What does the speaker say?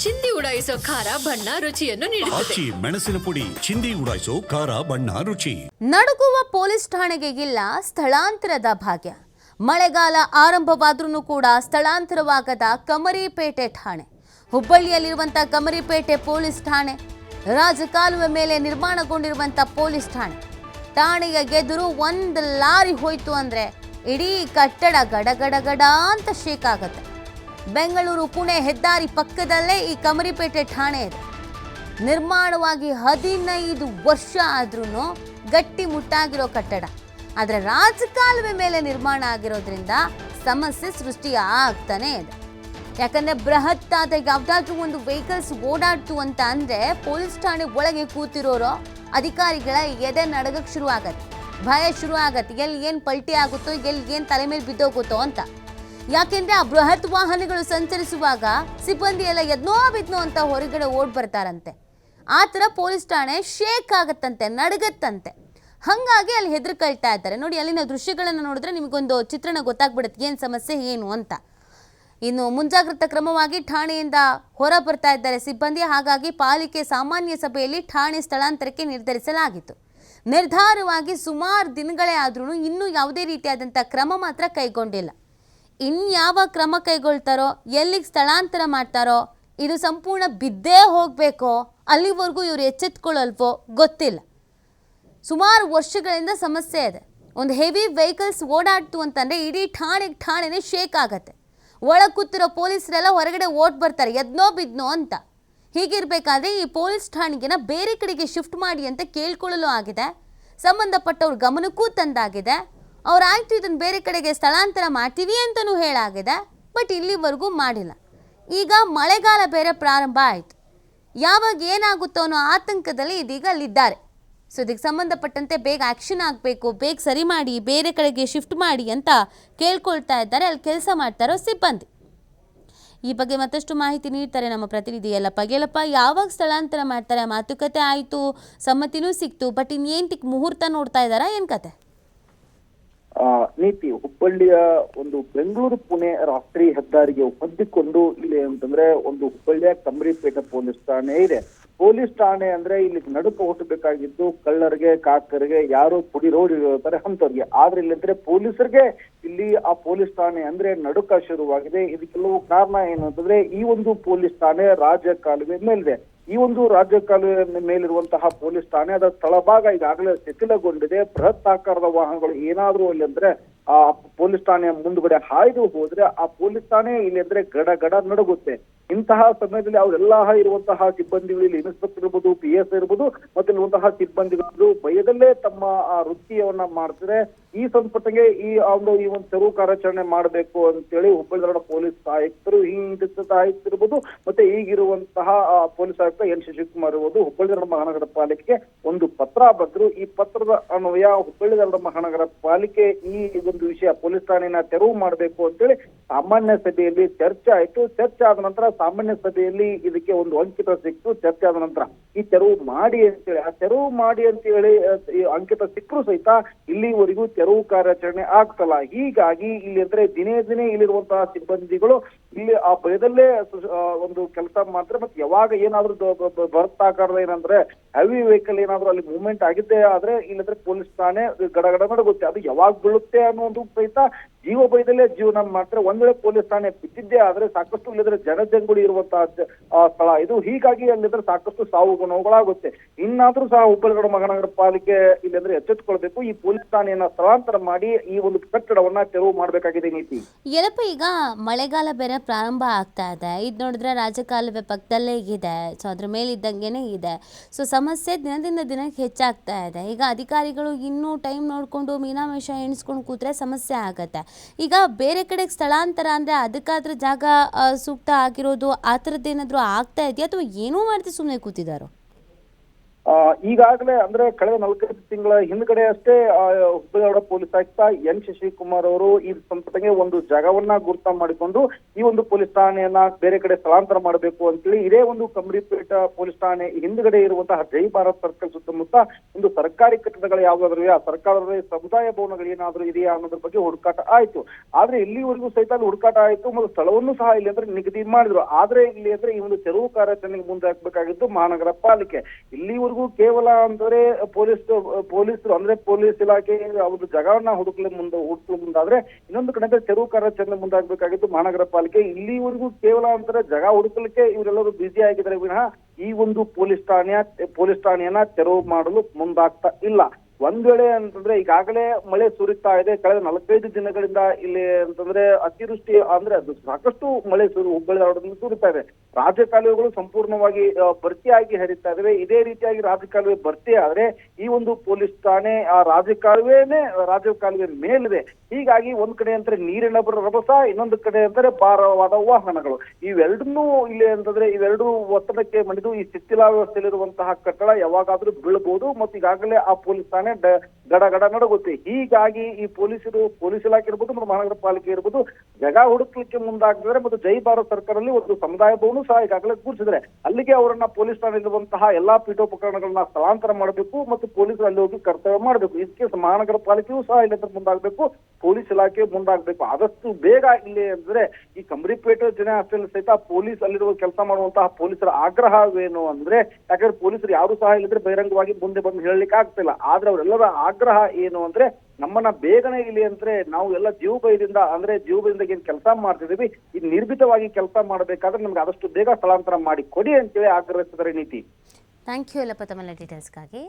ಚಿಂದಿ ಉಡಾಯಿಸೋ ಖಾರ ಬಣ್ಣ ರುಚಿಯನ್ನು ನೀಡುತ್ತದೆ. ಮೆಣಸಿನ ಪುಡಿ ಚಿಂದಿ ಉಡಾಯಿಸೋ ಖಾರ ಬಣ್ಣ ರುಚಿ. ನಡುಗುವ ಪೊಲೀಸ್ ಠಾಣೆಗೆ ಇಲ್ಲ ಸ್ಥಳಾಂತರದ ಭಾಗ್ಯ. ಮಳೆಗಾಲ ಆರಂಭವಾದ್ರೂ ಕೂಡ ಸ್ಥಳಾಂತರವಾಗದ ಕಮರಿಪೇಟೆ ಠಾಣೆ. ಹುಬ್ಬಳ್ಳಿಯಲ್ಲಿರುವಂಥ ಕಮರಿಪೇಟೆ ಪೊಲೀಸ್ ಠಾಣೆ, ರಾಜಕಾಲುವೆ ಮೇಲೆ ನಿರ್ಮಾಣಗೊಂಡಿರುವಂಥ ಪೊಲೀಸ್ ಠಾಣೆ. ಠಾಣೆಯ ಎದುರು ಒಂದು ಲಾರಿ ಹೋಯ್ತು ಅಂದ್ರೆ ಇಡೀ ಕಟ್ಟಡ ಗಡಗಡಗಡ ಅಂತ ಶೇಕ್ ಆಗುತ್ತೆ. ಬೆಂಗಳೂರು ಪುಣೆ ಹೆದ್ದಾರಿ ಪಕ್ಕದಲ್ಲೇ ಈ ಕಮರಿಪೇಟೆ ಠಾಣೆ ಇದೆ. ನಿರ್ಮಾಣವಾಗಿ 15 ವರ್ಷ ಆದ್ರೂ ಗಟ್ಟಿ ಮುಟ್ಟಾಗಿರೋ ಕಟ್ಟಡ. ಆದರೆ ರಾಜಕಾಲುವೆ ಮೇಲೆ ನಿರ್ಮಾಣ ಆಗಿರೋದ್ರಿಂದ ಸಮಸ್ಯೆ ಸೃಷ್ಟಿ ಆಗ್ತಾನೆ ಇದೆ. ಯಾಕಂದ್ರೆ ಬೃಹತ್ ಆದ ಯಾವ್ದಾದ್ರೂ ಒಂದು ವೆಹಿಕಲ್ಸ್ ಓಡಾಡ್ತು ಅಂತ ಅಂದ್ರೆ ಪೊಲೀಸ್ ಠಾಣೆ ಒಳಗೆ ಕೂತಿರೋರು ಅಧಿಕಾರಿಗಳ ಎದೆ ನಡಗಕ್ಕೆ ಶುರು ಆಗತ್ತೆ, ಭಯ ಶುರು ಆಗತ್ತೆ. ಎಲ್ಲಿ ಏನು ಪಲ್ಟಿ ಆಗುತ್ತೋ, ಎಲ್ಲಿ ಏನು ತಲೆ ಮೇಲೆ ಬಿದ್ದೋಗುತ್ತೋ ಅಂತ. ಯಾಕೆಂದ್ರೆ ಆ ಬೃಹತ್ ವಾಹನಗಳು ಸಂಚರಿಸುವಾಗ ಸಿಬ್ಬಂದಿ ಎಲ್ಲ ಎದ್ನೋ ಬಿದ್ನೋ ಅಂತ ಹೊರಗಡೆ ಓಡ್ ಬರ್ತಾರಂತೆ. ಆ ಥರ ಪೊಲೀಸ್ ಠಾಣೆ ಶೇಕ್ ಆಗತ್ತಂತೆ, ನಡಗತ್ತಂತೆ. ಹಾಗಾಗಿ ಅಲ್ಲಿ ಹೆದರ್ಕೊಳ್ತಾ ಇದ್ದಾರೆ. ನೋಡಿ, ಅಲ್ಲಿನ ದೃಶ್ಯಗಳನ್ನು ನೋಡಿದ್ರೆ ನಿಮಗೊಂದು ಚಿತ್ರಣ ಗೊತ್ತಾಗ್ಬಿಡುತ್ತೆ ಏನು ಸಮಸ್ಯೆ ಏನು ಅಂತ. ಇನ್ನು ಮುಂಜಾಗ್ರತಾ ಕ್ರಮವಾಗಿ ಠಾಣೆಯಿಂದ ಹೊರ ಬರ್ತಾ ಇದ್ದಾರೆ ಸಿಬ್ಬಂದಿ. ಹಾಗಾಗಿ ಪಾಲಿಕೆ ಸಾಮಾನ್ಯ ಸಭೆಯಲ್ಲಿ ಠಾಣೆ ಸ್ಥಳಾಂತರಕ್ಕೆ ನಿರ್ಧರಿಸಲಾಗಿತ್ತು. ನಿರ್ಧಾರವಾಗಿ ಸುಮಾರು ದಿನಗಳೇ ಆದ್ರೂ ಇನ್ನೂ ಯಾವುದೇ ರೀತಿಯಾದಂಥ ಕ್ರಮ ಮಾತ್ರ ಕೈಗೊಂಡಿಲ್ಲ. ಇನ್ಯಾವ ಕ್ರಮ ಕೈಗೊಳ್ತಾರೋ, ಎಲ್ಲಿಗೆ ಸ್ಥಳಾಂತರ ಮಾಡ್ತಾರೋ, ಇದು ಸಂಪೂರ್ಣ ಬಿದ್ದೇ ಹೋಗಬೇಕೋ ಅಲ್ಲಿವರೆಗೂ ಇವರು ಎಚ್ಚೆತ್ಕೊಳ್ಳಲ್ವೋ ಗೊತ್ತಿಲ್ಲ. ಸುಮಾರು ವರ್ಷಗಳಿಂದ ಸಮಸ್ಯೆ ಇದೆ. ಒಂದು ಹೆವಿ ವೆಹಿಕಲ್ಸ್ ಓಡಾಡ್ತು ಅಂತಂದರೆ ಇಡೀ ಠಾಣೆನೇ ಶೇಕ್ ಆಗತ್ತೆ. ಒಳಗೆ ಕೂತಿರೋ ಪೊಲೀಸರೆಲ್ಲ ಹೊರಗಡೆ ಓಡ್ ಬರ್ತಾರೆ, ಎದ್ನೋ ಬಿದ್ನೋ ಅಂತ. ಹೀಗಿರಬೇಕಾದ್ರೆ ಈ ಪೊಲೀಸ್ ಠಾಣೆಗೆನ ಬೇರೆ ಕಡೆಗೆ ಶಿಫ್ಟ್ ಮಾಡಿ ಅಂತ ಕೇಳ್ಕೊಳ್ಳಲು ಆಗಿದೆ. ಸಂಬಂಧಪಟ್ಟವ್ರ ಗಮನಕ್ಕೂ ತಂದಾಗಿದೆ. ಅವರಾಯ್ತು ಇದನ್ನು ಬೇರೆ ಕಡೆಗೆ ಸ್ಥಳಾಂತರ ಮಾಡ್ತೀವಿ ಅಂತಲೂ ಹೇಳಾಗಿದೆ. ಬಟ್ ಇಲ್ಲಿವರೆಗೂ ಮಾಡಿಲ್ಲ. ಈಗ ಮಳೆಗಾಲ ಬೇರೆ ಪ್ರಾರಂಭ ಆಯಿತು. ಯಾವಾಗ ಏನಾಗುತ್ತೋ ಅನ್ನೋ ಆತಂಕದಲ್ಲಿ ಇದೀಗ ಅಲ್ಲಿದ್ದಾರೆ. ಸೊ ಇದಕ್ಕೆ ಸಂಬಂಧಪಟ್ಟಂತೆ ಬೇಗ ಆ್ಯಕ್ಷನ್ ಆಗಬೇಕು, ಬೇಗ ಸರಿ ಮಾಡಿ, ಬೇರೆ ಕಡೆಗೆ ಶಿಫ್ಟ್ ಮಾಡಿ ಅಂತ ಕೇಳ್ಕೊಳ್ತಾ ಇದ್ದಾರೆ ಅಲ್ಲಿ ಕೆಲಸ ಮಾಡ್ತಾರೋ ಸಿಬ್ಬಂದಿ. ಈ ಬಗ್ಗೆ ಮತ್ತಷ್ಟು ಮಾಹಿತಿ ನೀಡ್ತಾರೆ ನಮ್ಮ ಪ್ರತಿನಿಧಿ ಯಲ್ಲಪ್ಪ. ಯಾವಾಗ ಸ್ಥಳಾಂತರ ಮಾಡ್ತಾರೆ? ಮಾತುಕತೆ ಆಯಿತು, ಸಮ್ಮತಿನೂ ಸಿಕ್ತು, ಬಟ್ ಇನ್ನೇಂಟಿಗೆ ಮುಹೂರ್ತ ನೋಡ್ತಾ ಇದ್ದಾರಾ, ಏನು ಕತೆ? ನೀತಿ ಹುಬ್ಬಳ್ಳಿಯ ಒಂದು ಬೆಂಗಳೂರು ಪುಣೆ ರಾಷ್ಟ್ರೀಯ ಹೆದ್ದಾರಿಗೆ ಹೊಂದಿಕೊಂಡು ಇಲ್ಲಿ ಅಂತಂದ್ರೆ ಒಂದು ಹುಬ್ಬಳ್ಳಿಯ ಕಮರಿಪೇಟೆ ಪೊಲೀಸ್ ಠಾಣೆ ಇದೆ. ಪೊಲೀಸ್ ಠಾಣೆ ಅಂದ್ರೆ ಇಲ್ಲಿ ನಡುಕ ಹುಟ್ಟಬೇಕಾಗಿದ್ದು ಕಳ್ಳರಿಗೆ, ಕಾಕರಿಗೆ, ಯಾರು ಪುಡಿ ರೋಡ್ ಇರ್ತಾರೆ ಅಂತವ್ರಿಗೆ. ಆದ್ರೆ ಇಲ್ಲಂದ್ರೆ ಪೊಲೀಸರಿಗೆ ಇಲ್ಲಿ ಆ ಪೊಲೀಸ್ ಠಾಣೆ ಅಂದ್ರೆ ನಡುಕ ಶುರುವಾಗಿದೆ. ಇದಕ್ಕೆಲ್ಲವೂ ಕಾರಣ ಏನು ಅಂತಂದ್ರೆ ಈ ಒಂದು ಪೊಲೀಸ್ ಠಾಣೆ ರಾಜಕಾಲುವೆ ಮೇಲಿದೆ. ಈ ಒಂದು ರಾಜಕಾಲುವೆ ಮೇಲಿರುವಂತಹ ಪೊಲೀಸ್ ಠಾಣೆ ಅದರ ತಳಭಾಗ ಈಗಾಗಲೇ ಶಿಥಿಲಗೊಂಡಿದೆ. ಬೃಹತ್ ಆಕಾರದ ವಾಹನಗಳು ಏನಾದ್ರೂ ಇಲ್ಲಿ ಅಂದ್ರೆ ಆ ಪೊಲೀಸ್ ಠಾಣೆಯ ಮುಂದುಗಡೆ ಹಾಯ್ದು ಹೋದ್ರೆ ಆ ಪೊಲೀಸ್ ಠಾಣೆ ಇಲ್ಲಿ ಅಂದ್ರೆ ಗಡ ನಡುಗುತ್ತೆ. ಇಂತಹ ಸಮಯದಲ್ಲಿ ಅವರೆಲ್ಲ ಇರುವಂತಹ ಸಿಬ್ಬಂದಿಗಳು, ಇಲ್ಲಿ ಇನ್ಸ್ಪೆಕ್ಟರ್ ಇರ್ಬೋದು, PS ಇರ್ಬೋದು, ಮತ್ತೆ ಇರುವಂತಹ ಸಿಬ್ಬಂದಿಗಳು ಭಯದಲ್ಲೇ ತಮ್ಮ ಆ ವೃತ್ತಿಯವನ್ನ ಮಾಡ್ತಾರೆ. ಈ ಸಂಪಟ್ಟಿಗೆ ಈ ಒಂದು ತೆರವು ಕಾರ್ಯಾಚರಣೆ ಮಾಡಬೇಕು ಅಂತೇಳಿ ಹುಬ್ಬಳ್ಳಿ ಧಾರವಾಡ ಪೊಲೀಸ್ ಆಯುಕ್ತರು, ಆಯುಕ್ತರಿರ್ಬೋದು, ಮತ್ತೆ ಈಗಿರುವಂತಹ ಪೊಲೀಸ್ ಆಯುಕ್ತ N ಶಶಿಕುಮಾರ್ ಇರ್ಬೋದು ಹುಬ್ಬಳ್ಳಿ ಧಾರವಾಡ ಮಹಾನಗರ ಪಾಲಿಕೆಗೆ ಒಂದು ಪತ್ರ ಬರೆದ್ರು. ಈ ಪತ್ರದ ಅನ್ವಯ ಹುಬ್ಬಳ್ಳಿ ಧಾರವಾಡ ಮಹಾನಗರ ಪಾಲಿಕೆ ಈ ಒಂದು ವಿಷಯ ಪೊಲೀಸ್ ಠಾಣೆನ ತೆರವು ಮಾಡಬೇಕು ಅಂತೇಳಿ ಸಾಮಾನ್ಯ ಸಭೆಯಲ್ಲಿ ಚರ್ಚೆ ಆಯ್ತು. ಚರ್ಚೆ ಆದ ನಂತರ ಸಾಮಾನ್ಯ ಸಭೆಯಲ್ಲಿ ಇದಕ್ಕೆ ಒಂದು ಅಂಕಿತ ಸಿಕ್ತು. ಚರ್ಚೆ ಆದ ನಂತರ ಈ ತೆರವು ಮಾಡಿ ಅಂತೇಳಿ, ಆ ತೆರವು ಮಾಡಿ ಅಂತೇಳಿ ಅಂಕಿತ ಸಿಕ್ಕರು ಸಹಿತ ಇಲ್ಲಿವರೆಗೂ ತೆರವು ಕಾರ್ಯಾಚರಣೆ ಆಗ್ತಲ್ಲ. ಹೀಗಾಗಿ ಇಲ್ಲಿ ಅಂದ್ರೆ ದಿನೇ ಇಲ್ಲಿರುವಂತಹ ಸಿಬ್ಬಂದಿಗಳು ಇಲ್ಲಿ ಆ ಭಯದಲ್ಲೇ ಒಂದು ಕೆಲಸ ಮಾಡ್ತಾರೆ. ಮತ್ತೆ ಯಾವಾಗ ಏನಾದ್ರೂ ಬರುತ್ತಾಕಾರದ ಏನಂದ್ರೆ ಹೆವಿ ವೆಹಿಕಲ್ ಏನಾದ್ರೂ ಅಲ್ಲಿ ಮೂವ್ಮೆಂಟ್ ಆಗಿದ್ದೇ ಆದ್ರೆ ಇಲ್ಲಂದ್ರೆ ಪೊಲೀಸ್ ಠಾಣೆ ಗಡಗಡ ನಡುಗುತ್ತೆ. ಅದು ಯಾವಾಗ ಬೀಳುತ್ತೆ ಅನ್ನೋದು ಸಹಿತ ಜೀವ ಭಯದಲ್ಲೇ ಜೀವನ ಮಾಡ್ತಾರೆ. ಒಂದ್ ವೇಳೆ ಪೊಲೀಸ್ ಠಾಣೆ ಬಿದ್ದಿದ್ದೇ ಆದ್ರೆ ಸಾಕಷ್ಟು ಇಲ್ಲಿದ್ರೆ ಜನಜಂಗುಳಿ ಇರುವಂತಹ ಸ್ಥಳ ಇದು. ಹೀಗಾಗಿ ಅಲ್ಲಿದ್ರೆ ಸಾಕಷ್ಟು ಸಾವು ನೋವುಗಳಾಗುತ್ತೆ. ಇನ್ನಾದ್ರೂ ಸಹ ಹುಬ್ಬಳ್ಳಿ ಧಾರವಾಡ ಮಹಾನಗರ ಪಾಲಿಕೆ ಇಲ್ಲಂದ್ರೆ ಎಚ್ಚೆತ್ತುಕೊಳ್ಬೇಕು. ಈ ಪೊಲೀಸ್ ಠಾಣೆಯನ್ನ ಸ್ಥಳಾಂತರ ಮಾಡಿ ಈ ಒಂದು ಕಟ್ಟಡವನ್ನ ತೆರವು ಮಾಡಬೇಕಾಗಿದೆ. ನೀತಿ ಯಲ್ಲಪ್ಪ, ಈಗ ಮಳೆಗಾಲ ಬೇರೆ ಪ್ರಾರಂಭ ಆಗ್ತಾ ಇದೆ. ಇದು ನೋಡಿದ್ರೆ ರಾಜಕಾಲುವೆ ಪಕ್ಕದಲ್ಲೇ ಇದೆ. ಸೊ ಅದ್ರ ಮೇಲೆ ಇದ್ದಂಗೆನೆ ಇದೆ. ಸೊ ಸಮಸ್ಯೆ ದಿನದಿಂದ ದಿನಕ್ಕೆ ಹೆಚ್ಚಾಗ್ತಾ ಇದೆ. ಈಗ ಅಧಿಕಾರಿಗಳು ಇನ್ನೂ ಟೈಮ್ ನೋಡಿಕೊಂಡು ಮೀನಾಮೇಷ ಎಣಿಸ್ಕೊಂಡು ಕೂತ್ರೆ ಸಮಸ್ಯೆ ಆಗತ್ತೆ. ಈಗ ಬೇರೆ ಕಡೆಗೆ ಸ್ಥಳಾಂತರ ಅಂದರೆ ಅದಕ್ಕಾದ್ರೂ ಜಾಗ ಸೂಕ್ತ ಆಗಿರೋದು, ಆ ಥರದ್ದೇನಾದರೂ ಆಗ್ತಾ ಇದೆಯಾ ಅಥವಾ ಏನೂ ಮಾಡ್ತಿ ಸುಮ್ಮನೆ ಕೂತಿದ್ದಾರೋ? ಈಗಾಗಲೇ ಅಂದ್ರೆ ಕಳೆದ 4 ತಿಂಗಳ ಹಿಂದ್ಗಡೆ ಅಷ್ಟೇ ಹುಬ್ಬಳ್ಳಿ ಪೊಲೀಸ್ ಆಯುಕ್ತ ಎನ್ ಶಶಿಕುಮಾರ್ ಅವರು ಈ ಸಂಸ್ಥೆಗೆ ಒಂದು ಜಾಗವನ್ನ ಗುರುತ ಮಾಡಿಕೊಂಡು ಈ ಒಂದು ಪೊಲೀಸ್ ಠಾಣೆಯನ್ನ ಬೇರೆ ಕಡೆ ಸ್ಥಳಾಂತರ ಮಾಡಬೇಕು ಅಂತೇಳಿ ಇದೇ ಒಂದು ಕಮರಿಪೇಟ ಪೊಲೀಸ್ ಠಾಣೆ ಹಿಂದ್ಗಡೆ ಇರುವಂತಹ ಜೈ ಭಾರತ್ ಸರ್ಕಲ್ ಸುತ್ತಮುತ್ತ ಒಂದು ಸರ್ಕಾರಿ ಕಟ್ಟಡಗಳು ಯಾವ್ದಾದ್ರು ಆ ಸರ್ಕಾರದ ಸಮುದಾಯ ಭವನಗಳು ಏನಾದ್ರು ಇದೆಯಾ ಅನ್ನೋದ್ರ ಬಗ್ಗೆ ಹುಡುಕಾಟ ಆಯ್ತು. ಆದ್ರೆ ಇಲ್ಲಿವರೆಗೂ ಸಹಿತ ಹುಡುಕಾಟ ಆಯ್ತು ಮತ್ತು ಸ್ಥಳವನ್ನು ಸಹ ಇಲ್ಲಿ ಅಂದ್ರೆ ನಿಗದಿ ಮಾಡಿದ್ರು. ಆದ್ರೆ ಇಲ್ಲಿ ಅಂದ್ರೆ ಈ ಒಂದು ತೆರವು ಕಾರ್ಯಾಚರಣೆಗೆ ಮುಂದೆ ಹಾಕ್ಬೇಕಾಗಿದ್ದು ಮಹಾನಗರ ಪಾಲಿಕೆ. ಇಲ್ಲಿವರೆಗೂ ಕೇವಲ ಅಂದ್ರೆ ಪೊಲೀಸರು ಅಂದ್ರೆ ಪೊಲೀಸ್ ಇಲಾಖೆ ಅವ್ರ ಜಾಗವನ್ನ ಹುಡುಕಲು ಮುಂದಾದ್ರೆ ಇನ್ನೊಂದು ಕಡೆ ತೆರವು ಕಾರ್ಯಾಚರಣೆ ಮುಂದಾಗಬೇಕಾಗಿದ್ದು ಮಹಾನಗರ ಪಾಲಿಕೆ. ಇಲ್ಲಿವರೆಗೂ ಕೇವಲ ಅಂದ್ರೆ ಜಾಗ ಹುಡುಕಲಿಕ್ಕೆ ಇವರೆಲ್ಲರೂ ಬ್ಯುಸಿ ಆಗಿದ್ದಾರೆ ವಿನಃ ಈ ಒಂದು ಪೊಲೀಸ್ ಠಾಣೆಯನ್ನ ತೆರವು ಮಾಡಲು ಮುಂದಾಗ್ತಾ ಇಲ್ಲ. ಒಂದ್ ವೇಳೆ ಅಂತಂದ್ರೆ ಈಗಾಗಲೇ ಮಳೆ ಸುರಿತಾ ಇದೆ. ಕಳೆದ 45 ದಿನಗಳಿಂದ ಇಲ್ಲಿ ಅಂತಂದ್ರೆ ಅತಿವೃಷ್ಟಿ ಅಂದ್ರೆ ಅದು ಸಾಕಷ್ಟು ಮಳೆ ಹುಬ್ಬಳ್ಳಿ ಧಾರವಾಡದಲ್ಲಿ ಸುರಿತಾ ಇದೆ. ರಾಜಕಾಲುವೆಗಳು ಸಂಪೂರ್ಣವಾಗಿ ಭರ್ತಿಯಾಗಿ ಹರಿತಾ ಇದಾವೆ. ಇದೇ ರೀತಿಯಾಗಿ ರಾಜಕಾಲುವೆ ಭರ್ತಿ ಆದ್ರೆ ಈ ಒಂದು ಪೊಲೀಸ್ ಠಾಣೆ ಆ ರಾಜಕಾಲುವೆ ಮೇಲಿದೆ. ಹೀಗಾಗಿ ಒಂದ್ ಕಡೆ ಅಂದ್ರೆ ನೀರಿನ ರಭಸ, ಇನ್ನೊಂದು ಕಡೆ ಅಂದ್ರೆ ಭಾರವಾದ ವಾಹನಗಳು, ಇವೆರಡನ್ನೂ ಇಲ್ಲಿ ಅಂತಂದ್ರೆ ಇವೆರಡು ಒತ್ತಡಕ್ಕೆ ಮಣಿದು ಈ ಶಿಥಿಲಾವಸ್ಥೆಯಲ್ಲಿರುವಂತಹ ಕಟ್ಟಡ ಯಾವಾಗಾದ್ರೂ ಬೀಳಬಹುದು ಮತ್ತು ಈಗಾಗಲೇ ಆ ಪೊಲೀಸ್ ಠಾಣೆ ಗಡ ನಡಗುತ್ತೆ. ಹೀಗಾಗಿ ಈ ಪೊಲೀಸ್ ಇಲಾಖೆ ಇರ್ಬೋದು ಮತ್ತು ಮಹಾನಗರ ಪಾಲಿಕೆ ಇರ್ಬೋದು ಜಾಗ ಹುಡುಕ್ಲಿಕ್ಕೆ ಮುಂದಾಗ್ತಿದ್ದಾರೆ ಮತ್ತು ಜೈ ಭಾರತ್ ಸರ್ಕಾರದಲ್ಲಿ ಒಂದು ಸಮುದಾಯ ಭವನ ಸಹ ಈಗಾಗಲೇ ಕೂರಿಸಿದ್ರೆ ಅಲ್ಲಿಗೆ ಅವರನ್ನ ಪೊಲೀಸ್ ಠಾಣೆಯಲ್ಲಿರುವಂತಹ ಎಲ್ಲಾ ಪೀಠೋಪಕರಣಗಳನ್ನ ಸ್ಥಳಾಂತರ ಮಾಡಬೇಕು ಮತ್ತು ಪೊಲೀಸರು ಅಲ್ಲಿ ಹೋಗಿ ಕರ್ತವ್ಯ ಮಾಡಬೇಕು. ಇದಕ್ಕೆ ಮಹಾನಗರ ಪಾಲಿಕೆಯೂ ಸಹ ಇಲ್ಲಿ ಮುಂದಾಗಬೇಕು, ಪೊಲೀಸ್ ಇಲಾಖೆ ಮುಂದಾಗಬೇಕು. ಆದಷ್ಟು ಬೇಗ ಇಲ್ಲಿ ಅಂದ್ರೆ ಈ ಕಮರಿಪೇಟೆ ಜಿಲ್ಲೆ ಅಷ್ಟೇ ಸಹಿತ ಪೊಲೀಸ್ ಅಲ್ಲಿರುವ ಕೆಲಸ ಮಾಡುವಂತಹ ಪೊಲೀಸರ ಆಗ್ರಹವೇನು ಅಂದ್ರೆ ಯಾಕಂದ್ರೆ ಪೊಲೀಸರು ಯಾರು ಸಹ ಇಲ್ಲಿದ್ರೆ ಬಹಿರಂಗವಾಗಿ ಮುಂದೆ ಬಂದು ಹೇಳಲಿಕ್ಕೆ ಆಗ್ತಿಲ್ಲ. ಆದ್ರೆ ಅವರೆಲ್ಲರ ಆಗ್ರಹ ಏನು ಅಂದ್ರೆ ನಮ್ಮನ್ನ ಬೇಗನೆ ಇಲ್ಲಿ ಅಂದ್ರೆ ನಾವು ಎಲ್ಲ ಜೀವಭಯದಿಂದ ಏನ್ ಕೆಲಸ ಮಾಡ್ತಿದೀವಿ ಇದು ನಿರ್ಭೀತವಾಗಿ ಕೆಲಸ ಮಾಡಬೇಕಾದ್ರೆ ನಮ್ಗೆ ಆದಷ್ಟು ಬೇಗ ಸ್ಥಳಾಂತರ ಮಾಡಿ ಕೊಡಿ ಅಂತೇಳಿ ಆಗ್ರಹಿಸಿದರೆ ನೀತಿ. ಥ್ಯಾಂಕ್ ಯು ಎಲ್ಲಪ್ಪ ತಮ್ಮ ಡೀಟೇಲ್ಸ್ಗಾಗಿ.